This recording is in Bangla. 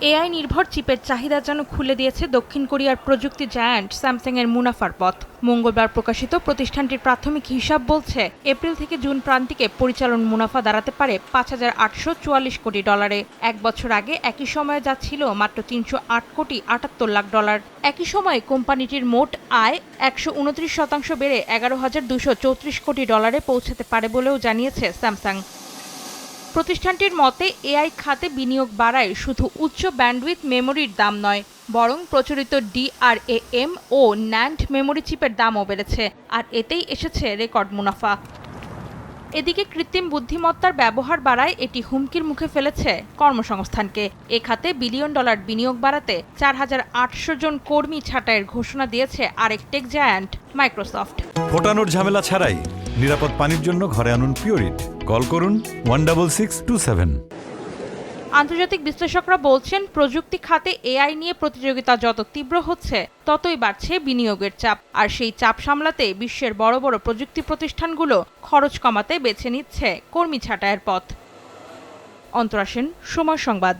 এআই নির্ভর চিপের চাহিদা যেন খুলে দিয়েছে দক্ষিণ কোরিয়ার প্রযুক্তি জায়ান্ট স্যামসাংয়ের মুনাফার পথ। মঙ্গলবার প্রকাশিত প্রতিষ্ঠানটির প্রাথমিক হিসাব বলছে, এপ্রিল থেকে জুন প্রান্তিকে পরিচালন মুনাফা দাঁড়াতে পারে $5,844 কোটি। এক বছর আগে একই সময়ে যা ছিল মাত্র $308,78,00,000। একই সময়ে কোম্পানিটির মোট আয় 129% বেড়ে $11,234 কোটি পৌঁছাতে পারে বলেও জানিয়েছে স্যামসাং। প্রতিষ্ঠানটির মতে, এআই খাতে বিনিয়োগ বাড়ায় শুধু উচ্চ ব্যান্ডউইথ মেমোরির দাম নয়, বরং প্রচলিত DRAM ও NAND মেমোরি চিপের দামও বেড়েছে, আর এতেই এসেছে রেকর্ড মুনাফা। এদিকে কৃত্রিম বুদ্ধিমত্তার ব্যবহার বাড়ায় এটি হুমকির মুখে ফেলেছে কর্মসংস্থানকে। এ খাতে $1 বিলিয়ন বিনিয়োগ বাড়াতে 4,800 জন কর্মী ছাঁটাইয়ের ঘোষণা দিয়েছে আরেক টেক জায়ান্ট মাইক্রোসফট। ফোটানোর ঝামেলা ছাড়াই নিরাপদ পানির জন্য ঘরে আনুন পিওরিট। কল করুন 16627। আন্তর্জাতিক বিশ্লেষকরা বলছেন, প্রযুক্তি খাতে এআই নিয়ে প্রতিযোগিতা যত তীব্র হচ্ছে, ততই বাড়ছে বিনিয়োগের চাপ। আর সেই চাপ সামলাতে বিশ্বের বড় বড় প্রযুক্তি প্রতিষ্ঠানগুলো খরচ কমাতে বেছে নিচ্ছে কর্মী ছাঁটাইয়ের পথ। অন্তরা সেন, সময় সংবাদ।